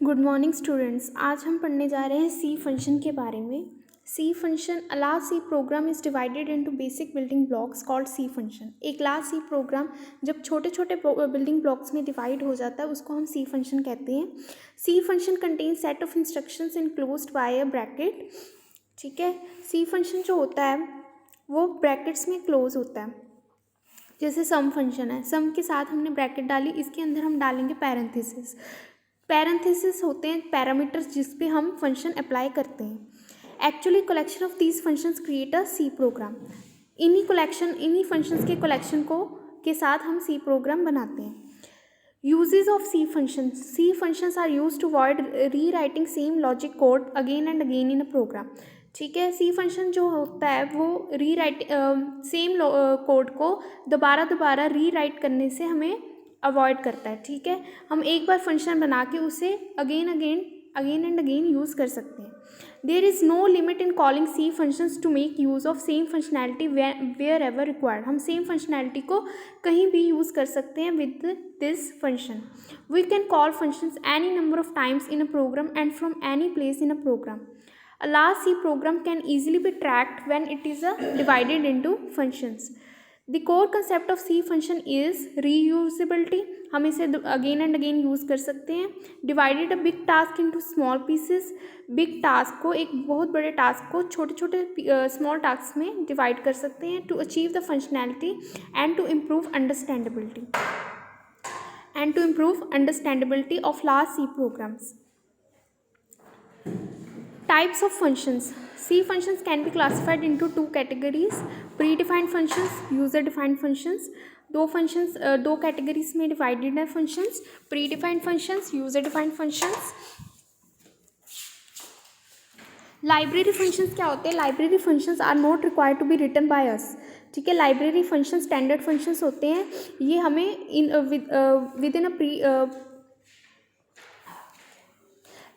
Good morning students. आज हम पढ़ने जा रहे हैं सी फंक्शन के बारे में। C function a large C program is divided into basic building blocks called C function. एक लार्ज सी प्रोग्राम जब छोटे छोटे बिल्डिंग ब्लॉक्स में डिवाइड हो जाता है उसको हम सी फंक्शन कहते हैं। C function contain set of instructions enclosed by a bracket. ठीक है, सी फंक्शन जो होता है वो ब्रैकेट्स में क्लोज होता है। जैसे सम फंक्शन है, सम के साथ हमने ब्रैकेट डाली, इसके अंदर हम डालेंगे पैरेंथेसिस। पैरेंथेसिस होते हैं पैरामीटर्स जिस पे हम फंक्शन अप्लाई करते हैं। Actually collection of these functions create a C program. इन्हीं फंक्शंस के कलेक्शन को के साथ हम सी प्रोग्राम बनाते हैं। Usages of C functions. C functions are use to avoid re writing same logic code again and again in a program. ठीक है, सी फंक्शन जो होता है वो री राइट सेम कोड को दोबारा री राइट करने से हमें अवॉइड करता है। ठीक है, हम एक बार फंक्शन बना के उसे अगेन एंड अगेन यूज़ कर सकते हैं। There is no limit in calling C functions to make use of same functionality wherever required. हम सेम फंक्शनैलिटी को कहीं भी यूज़ कर सकते हैं with this function. We can call functions any number of times in a program and from any place in a program. A large C program can easily be tracked when it is divided into functions. The core concept of C function is reusability. हम इसे again and again use कर सकते हैं। Divided a big task into small pieces. Big task को, एक बहुत बड़े task को छोटे छोटे स्मॉल टास्क में डिवाइड कर सकते हैं to achieve the functionality and to improve understandability of large C programs. Types of functions. C functions can be classified into two categories: predefined functions, user-defined functions. दो categories में divided है functions, predefined functions, user-defined functions. Library functions क्या होते हैं? Library functions are not required to be written by us. ठीक है, library function standard functions होते हैं। ये हमें within a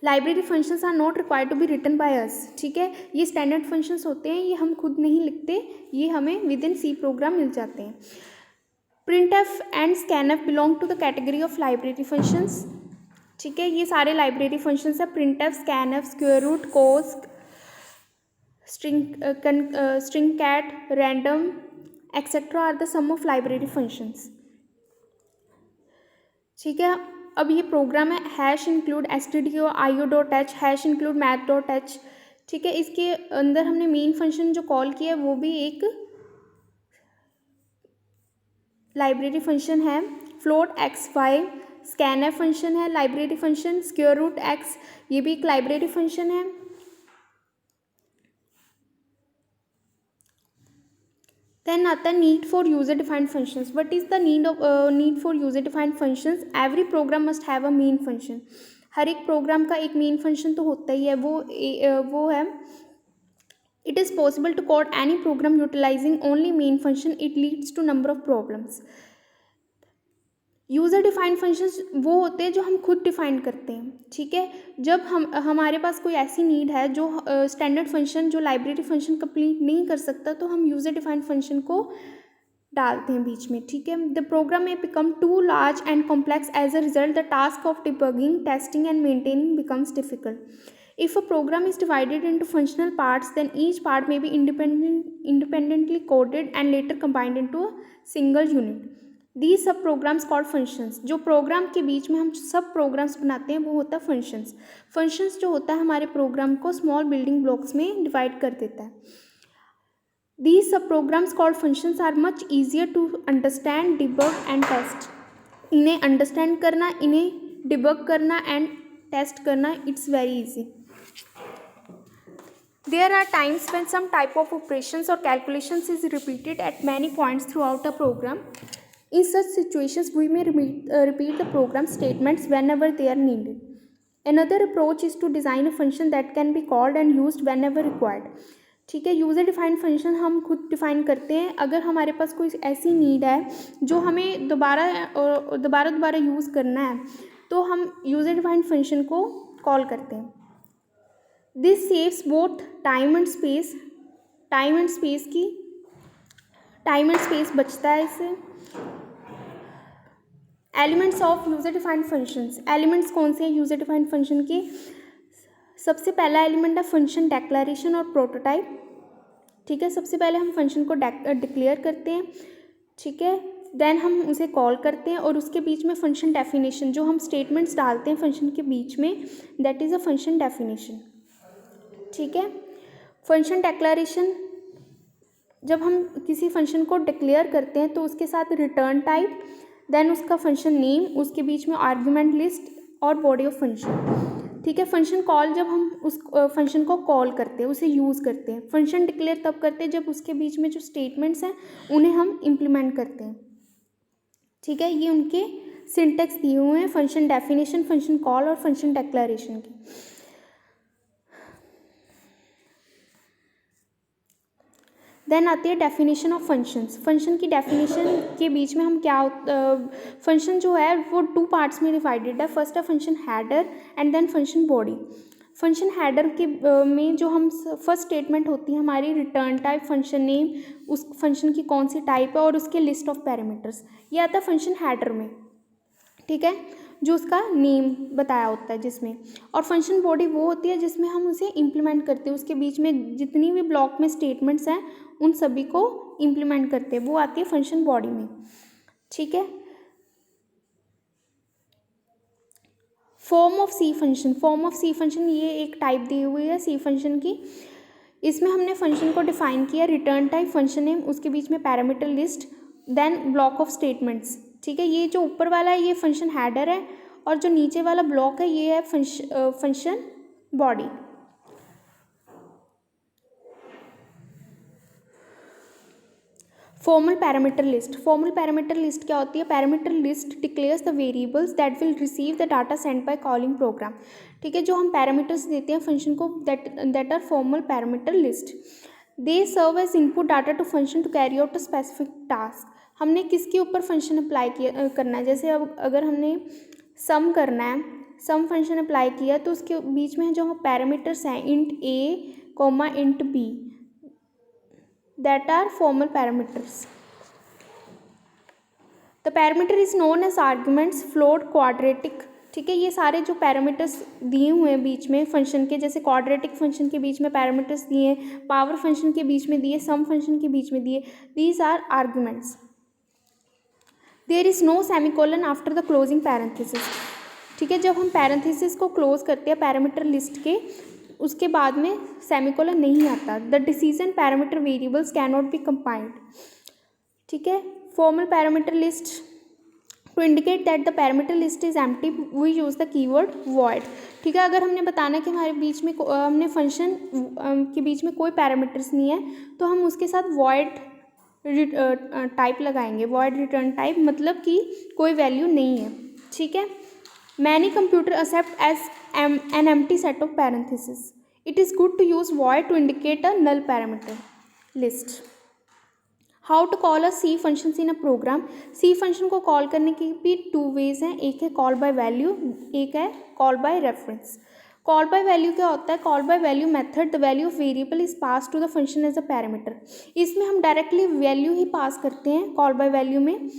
library functions are not required to be written by us. ठीक है, ये स्टैंडर्ड फंक्शंस होते हैं, ये हम खुद नहीं लिखते, ये हमें विद इन सी प्रोग्राम मिल जाते हैं। Printf and scanf belong to the category of library functions. ठीक है, ये सारे लाइब्रेरी फंक्शंस है। Printf, scanf, square root, cos, string cat, random etcetera are the some of library functions. ठीक है, अब ये प्रोग्राम है hash include stdio.io.h, hash include math.h। ठीक है, इसके अंदर हमने मेन फंक्शन जो कॉल किया है वो भी एक लाइब्रेरी फंक्शन है। Float X Y, scanf function है library function. Square root X, ये भी एक लाइब्रेरी फंक्शन है। देन आता है need for user defined functions. What is the need for user defined functions? Every program must have a main function. हर एक प्रोग्राम का एक मेन फंक्शन तो होता ही है, वो है it is possible to code any program utilising only main function, it leads to number of problems. User defined functions वो होते हैं जो हम खुद डिफाइन करते हैं। ठीक है, जब हमारे पास कोई ऐसी नीड है जो स्टैंडर्ड फंक्शन, जो लाइब्रेरी फंक्शन कंप्लीट नहीं कर सकता, तो हम यूज़र डिफाइंड फंक्शन को डालते हैं बीच में। ठीक है, द प्रोग्राम में become too large and complex as a result the task of debugging, testing and maintaining becomes difficult. If a program is divided into functional parts, then each part may be independently coded and later combined into a single unit. These सब programs called functions. जो programme के बीच में हम सब programmes बनाते हैं वो होता है फंक्शंस। फंक्शंस जो होता है हमारे प्रोग्राम को स्मॉल बिल्डिंग ब्लॉक्स में डिवाइड कर देता है। These सब programmes called functions are much easier to understand, debug and test. इन्हें अंडरस्टैंड करना, इन्हें डिबग करना एंड टेस्ट करना, it's very easy. There are times when some type of operations or calculations is repeated at many points throughout a program. In such situations, we may repeat the program statements whenever they are needed. Another approach is to design a function that can be called and used whenever required. ठीक है, user defined function हम खुद define करते हैं। अगर हमारे पास कोई ऐसी नीड है जो हमें दोबारा यूज़ करना है तो हम यूज़र डिफाइंड फंक्शन को कॉल करते हैं। This saves both time and space बचता है इससे, elements of user defined functions, elements कौन से हैं यूजर डिफाइंड फंक्शन के? सबसे पहला एलिमेंट है फंक्शन डेक्लेरेशन और प्रोटोटाइप। ठीक है, सबसे पहले हम फंक्शन को डिक्लेयर करते हैं, ठीक है, देन हम उसे कॉल करते हैं और उसके बीच में फंक्शन डेफिनेशन, जो हम स्टेटमेंट्स डालते हैं फंक्शन के बीच में, that is a function definition. ठीक है, फंक्शन डेक्लेरेशन, जब हम किसी फंक्शन को डिक्लेयर करते हैं तो उसके साथ रिटर्न टाइप, देन उसका फंक्शन नेम, उसके बीच में आर्ग्यूमेंट लिस्ट और बॉडी ऑफ फंक्शन। ठीक है, फंक्शन कॉल, जब हम उस फंक्शन को कॉल करते हैं, उसे यूज़ करते हैं। फंक्शन डिक्लेयर तब करते हैं जब उसके बीच में जो स्टेटमेंट्स हैं उन्हें हम इम्प्लीमेंट करते हैं। ठीक है, ये उनके सिंटेक्स दिए हुए हैं, फंक्शन डेफिनेशन, फंक्शन कॉल और फंक्शन डिक्लेरेशन के। देन आती है डेफिनेशन ऑफ फंक्शंस। फंक्शन की डेफिनेशन के बीच में हम क्या, फंक्शन जो है वो 2 पार्ट्स में डिवाइडेड है। फर्स्ट है function header and then function body. Function header के में जो हम फर्स्ट स्टेटमेंट होती है हमारी रिटर्न टाइप, फंक्शन नेम, उस फंक्शन की कौन सी टाइप है और उसके लिस्ट ऑफ पैरामीटर्स, ये आता है फंक्शन हेडर में। ठीक है, जो उसका नेम बताया होता है जिसमें, और फंक्शन बॉडी वो होती है जिसमें हम उसे इम्प्लीमेंट करते हैं, उसके बीच में जितनी भी ब्लॉक में स्टेटमेंट्स हैं उन सभी को इम्प्लीमेंट करते हैं, वो आती है फंक्शन बॉडी में। ठीक है, form of C function, form of C function ये एक टाइप दी हुई है सी फंक्शन की। इसमें हमने फंक्शन को डिफाइन किया, रिटर्न टाइप, फंक्शन नेम, उसके बीच में parameter list, then block of statements. ठीक है, ये जो ऊपर वाला है ये फंक्शन हेडर है और जो नीचे वाला ब्लॉक है ये है function body. Formal parameter list, formal parameter list क्या होती है? Parameter list declares the variables that will receive the data send by calling program. ठीक है, जो हम पैरामीटर्स देते हैं फंक्शन को, that are formal parameter list. They serve as input data to function to carry out a specific task. हमने किसके ऊपर फंक्शन अप्लाई करना है? जैसे अब अगर हमने सम करना है, सम फंक्शन अप्लाई किया तो उसके बीच में जो पैरामीटर्स हैं int a comma int b, that are formal parameters. The parameter is known as arguments, float, quadratic। ठीक है, ये सारे जो पैरामीटर्स दिए हुए हैं बीच में फंक्शन के, जैसे क्वाड्रेटिक फंक्शन के बीच में पैरामीटर्स दिए, पावर फंक्शन के बीच में दिए, सम फंक्शन के बीच में दिए, these are arguments. There is no semicolon after the closing parenthesis. ठीक है, जब हम पैरेंथेसिस को क्लोज करते हैं पैरामीटर लिस्ट के, उसके बाद में सेमीकोलन नहीं आता। The decision parameter variables can not be combined. ठीक है, formal parameter list, to indicate that the parameter list is empty we use the keyword void. ठीक है, अगर हमने बताना कि हमारे बीच में हमने फंक्शन के बीच में कोई पैरामीटर्स नहीं है तो हम उसके साथ वॉइड टाइप लगाएंगे, वॉइड रिटर्न टाइप, मतलब कि कोई वैल्यू नहीं है। ठीक है, many computer accept as an empty set of parentheses. It is good to use void to indicate a null parameter list. How to call a C functions in a program? C function को call करने की भी 2 ways हैं, एक है call by value, एक है call by reference. Call by value क्या होता है? Call by value method, the value of variable is pass to the function as a parameter. इसमें हम डायरेक्टली वैल्यू ही पास करते हैं कॉल बाय वैल्यू में।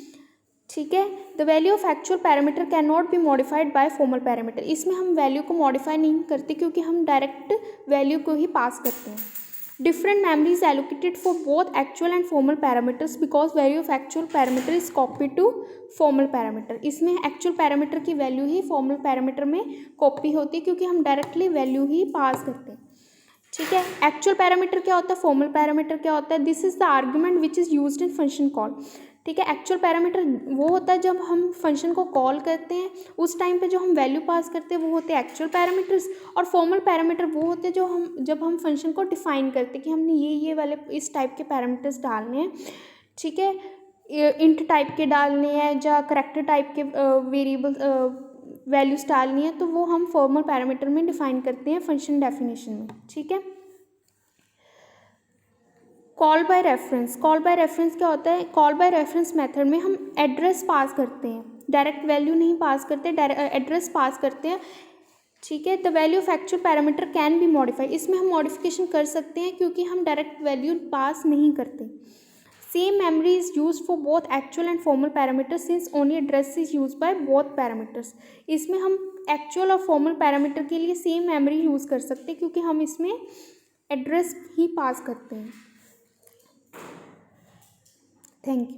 ठीक है, the value of actual parameter can not be modified by formal parameter. इसमें हम value को मॉडिफाई नहीं करते क्योंकि हम डायरेक्ट वैल्यू को ही पास करते हैं। Different memory is allocated for both actual and formal parameters because value of actual parameter is copy to formal parameter. इसमें एक्चुअल पैरामीटर की वैल्यू ही फॉर्मल पैरामीटर में कॉपी होती है क्योंकि हम डायरेक्टली वैल्यू ही पास करते हैं। ठीक है, एक्चुअल पैरामीटर क्या होता है, फॉर्मल पैरामीटर क्या होता है? This is the argument which is used in function call. ठीक है, एक्चुअल पैरामीटर वो होता है जब हम फंक्शन को कॉल करते हैं उस टाइम पे जो हम वैल्यू पास करते हैं वो होते हैं एक्चुअल पैरामीटर्स, और फॉर्मल पैरामीटर वो होते हैं जब हम फंक्शन को डिफाइन करते हैं कि हमने ये वाले इस टाइप के पैरामीटर्स डालने हैं। ठीक है, इंट टाइप के डालने हैं या करेक्टर टाइप के वेरिएबल वैल्यूज डालनी है तो वो हम फॉर्मल पैरामीटर में डिफाइन करते हैं फंक्शन डेफिनेशन में। ठीक है, call by reference, call by reference क्या होता है? कॉल बाय रेफरेंस मेथड में हम एड्रेस पास करते हैं, डायरेक्ट वैल्यू नहीं पास करते, एड्रेस पास करते हैं। ठीक है, the value of actual parameter can be modify. इसमें हम मॉडिफिकेशन कर सकते हैं क्योंकि हम डायरेक्ट वैल्यू पास नहीं करते। Same memory is used for both actual and formal parameters since only address is used by both parameters. इसमें हम एक्चुअल और फॉर्मल पैरामीटर के लिए सेम मेमोरी यूज़ कर सकते हैं क्योंकि हम इसमें एड्रेस ही पास करते हैं. Thank you.